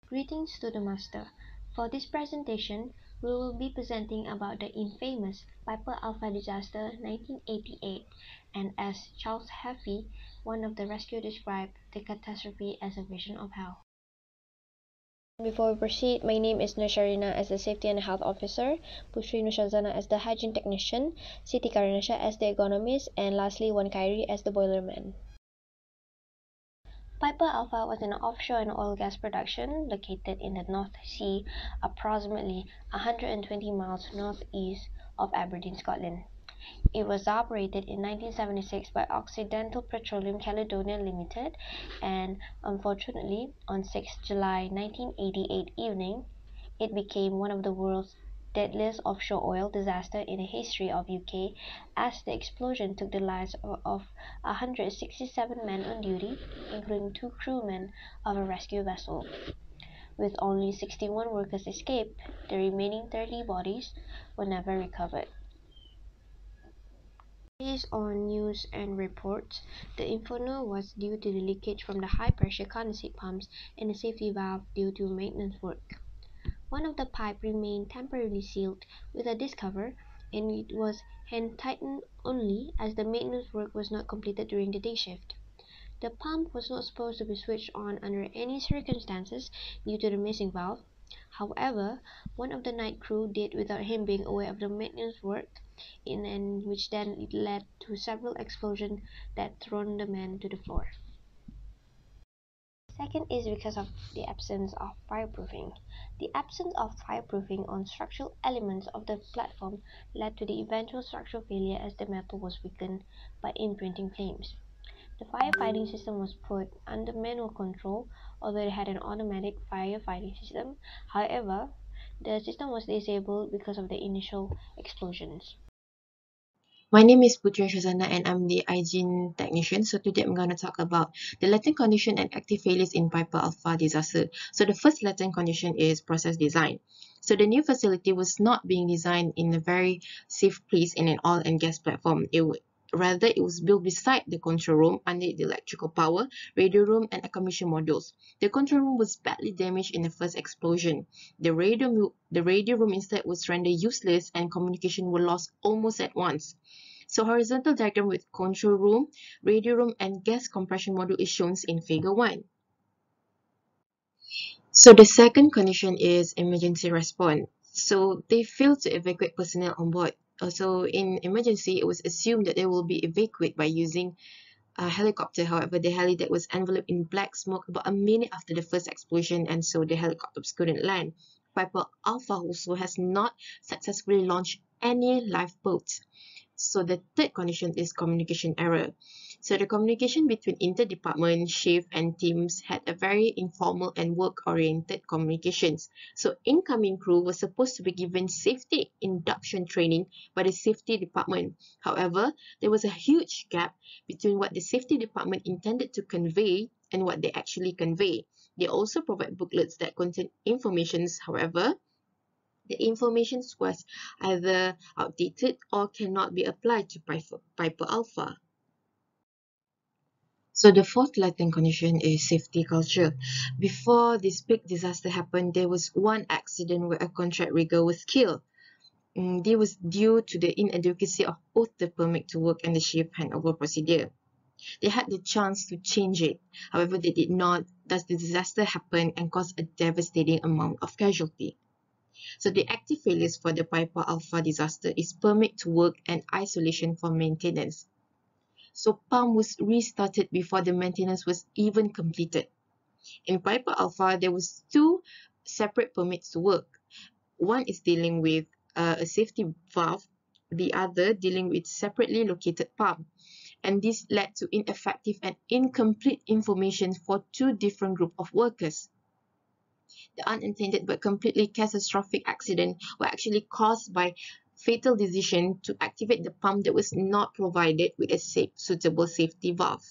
Greetings to the master. For this presentation, we will be presenting about the infamous Piper Alpha disaster 1988, and as Charles Heffy, one of the rescuers, described the catastrophe as a vision of hell. Before we proceed, my name is Shareena as the Safety and Health Officer, Puteri Nursyazana as the Hygiene Technician, Siti Khairunnasha as the Ergonomist, and lastly one Khairi as the Boilerman. Piper Alpha was an offshore and oil gas production located in the North Sea, approximately 120 miles northeast of Aberdeen, Scotland. It was operated in 1976 by Occidental Petroleum Caledonia Limited, and unfortunately, on 6 July 1988 evening, it became one of the world's deadliest offshore oil disaster in the history of UK, as the explosion took the lives of 167 men on duty, including 2 crewmen of a rescue vessel. With only 61 workers escaped, the remaining 30 bodies were never recovered. Based on news and reports, the inferno was due to the leakage from the high-pressure condensate pumps and the safety valve due to maintenance work. One of the pipes remained temporarily sealed with a disc cover, and it was hand-tightened only as the maintenance work was not completed during the day shift. The pump was not supposed to be switched on under any circumstances due to the missing valve. However, one of the night crew did without him being aware of the maintenance work, which then led to several explosions that thrown the men to the floor. Second is because of the absence of fireproofing. The absence of fireproofing on structural elements of the platform led to the eventual structural failure as the metal was weakened by imprinting flames. The firefighting system was put under manual control, although it had an automatic firefighting system. However, the system was disabled because of the initial explosions. My name is Puteri Nursyazana and I'm the hygiene technician. So today I'm going to talk about the latent condition and active failures in Piper Alpha disaster. So the first latent condition is process design. So the new facility was not being designed in a very safe place in an oil and gas platform. Rather, it was built beside the control room under the electrical power, radio room, and accommodation modules. The control room was badly damaged in the first explosion. The radio room instead was rendered useless and communication were lost almost at once. So horizontal diagram with control room, radio room, and gas compression module is shown in figure 1. So the second condition is emergency response. So they failed to evacuate personnel on board. Also in emergency, it was assumed that they will be evacuated by using a helicopter. However, the heli that was enveloped in black smoke about a minute after the first explosion, and so the helicopters couldn't land. Piper Alpha also has not successfully launched any lifeboats. So the third condition is communication error. So the communication between inter-department, shift, and teams had a very informal and work-oriented communications. So incoming crew was supposed to be given safety induction training by the safety department. However, there was a huge gap between what the safety department intended to convey and what they actually convey. They also provide booklets that contain informations. However, the information was either outdated or cannot be applied to Piper Alpha. So the fourth latent condition is safety culture. Before this big disaster happened, there was one accident where a contract rigger was killed. This was due to the inadequacy of both the permit to work and the ship handover procedure. They had the chance to change it. However, they did not. Thus, the disaster happened and caused a devastating amount of casualty. So the active failures for the Piper Alpha disaster is permit to work and isolation for maintenance. So pump was restarted before the maintenance was even completed. In Piper Alpha, there was 2 separate permits to work. One is dealing with a safety valve, the other dealing with separately located pump. And this led to ineffective and incomplete information for 2 different groups of workers. The unintended but completely catastrophic accident were actually caused by fatal decision to activate the pump that was not provided with a suitable safety valve.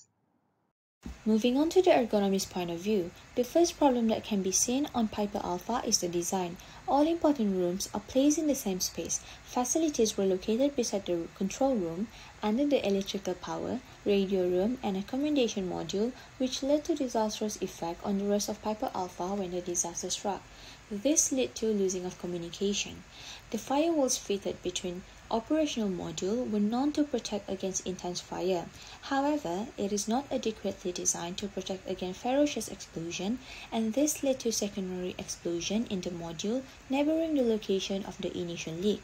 Moving on to the ergonomist point of view, the first problem that can be seen on Piper Alpha is the design. All important rooms are placed in the same space. Facilities were located beside the control room, under the electrical power, radio room, and accommodation module, which led to disastrous effect on the rest of Piper Alpha when the disaster struck. This led to losing of communication. The firewalls fitted between operational module were known to protect against intense fire. However, it is not adequately designed to protect against ferocious explosion, and this led to secondary explosion in the module neighboring the location of the initial leak.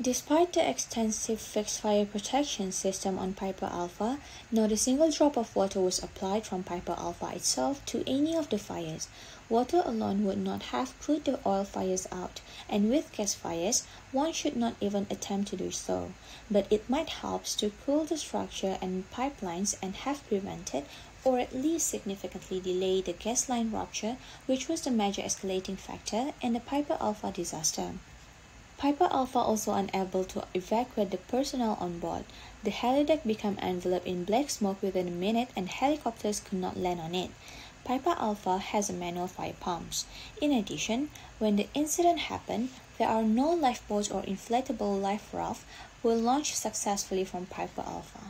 Despite the extensive fixed fire protection system on Piper Alpha, not a single drop of water was applied from Piper Alpha itself to any of the fires. Water alone would not have put the oil fires out, and with gas fires, one should not even attempt to do so. But it might help to cool the structure and pipelines and have prevented or at least significantly delayed the gas line rupture, which was the major escalating factor in the Piper Alpha disaster. Piper Alpha also unable to evacuate the personnel on board. The helideck became enveloped in black smoke within a minute and helicopters could not land on it. Piper Alpha has a manual fire pumps. In addition, when the incident happened, there are no lifeboats or inflatable life raft were launched successfully from Piper Alpha.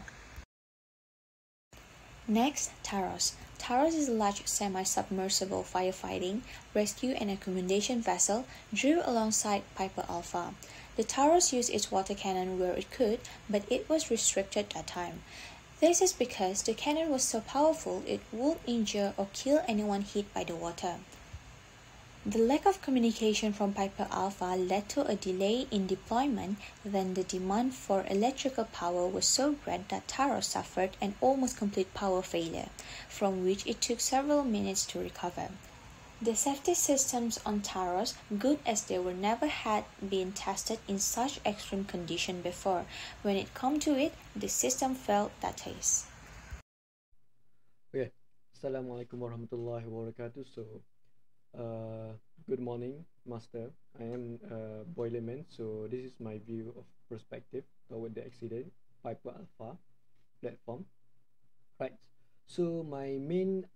Next, Taros. Taros is a large semi-submersible firefighting, rescue and accommodation vessel drew alongside Piper Alpha. The Taros used its water cannon where it could, but it was restricted that time. This is because the cannon was so powerful it would injure or kill anyone hit by the water. The lack of communication from Piper Alpha led to a delay in deployment. Then the demand for electrical power was so great that Taros suffered an almost complete power failure, from which it took several minutes to recover. The safety systems on Taros, good as they were, never had been tested in such extreme condition before. When it come to it, the system failed that case. Okay, Assalamualaikum warahmatullahi wabarakatuh. Good morning, Master. I am Boilerman, so this is my view of perspective toward the accident, Piper Alpha platform. Right. So my main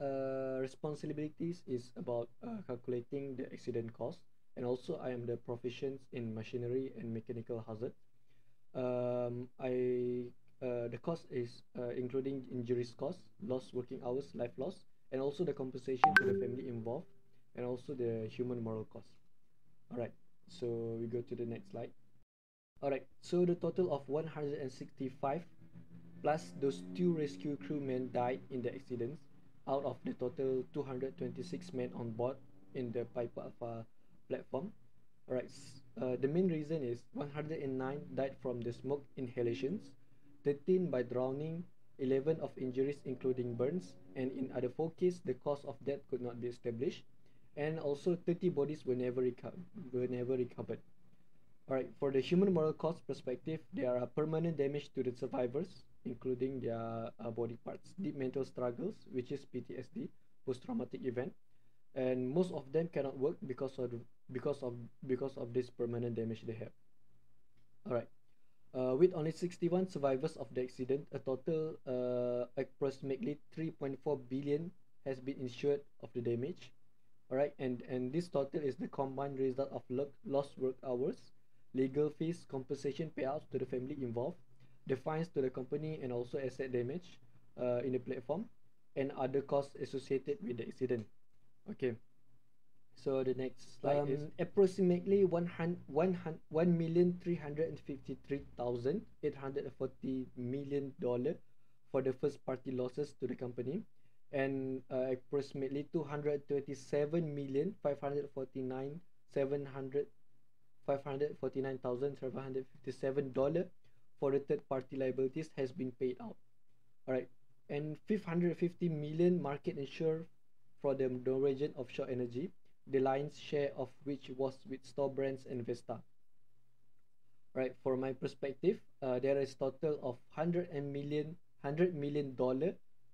responsibilities is about calculating the accident cost, and also I am the proficient in machinery and mechanical hazard. The cost is including injuries cost, lost working hours, life loss, and also the compensation to the family involved, and also the human moral cost. Alright, so we go to the next slide. Alright, so the total of 165 plus those 2 rescue crewmen died in the accidents out of the total 226 men on board in the Piper Alpha platform. Alright, the main reason is 109 died from the smoke inhalations, 13 by drowning, 11 of injuries including burns, and in other 4 cases the cause of death could not be established, and also 30 bodies were never recovered. Alright, for the human moral cost perspective, there are permanent damage to the survivors, including their body parts, deep mental struggles, which is PTSD, post-traumatic event, and most of them cannot work because of this permanent damage they have. Alright, with only 61 survivors of the accident, a total approximately 3.4 billion has been insured of the damage. Alright, and this total is the combined result of lost work hours, legal fees, compensation payouts to the family involved, the fines to the company, and also asset damage in the platform, and other costs associated with the accident. Okay, so the next slide is approximately 1,353,840 million dollar for the first party losses to the company, and approximately 227,549,757 dollar for the third party liabilities has been paid out. Alright, and 550 million market insured for the Norwegian offshore energy, the lion's share of which was with Storbrands and Vesta. Right, for my perspective, there is total of $100 million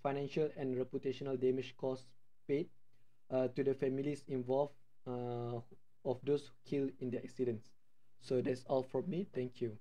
financial and reputational damage costs paid to the families involved of those killed in the accidents. So that's all from me. Thank you.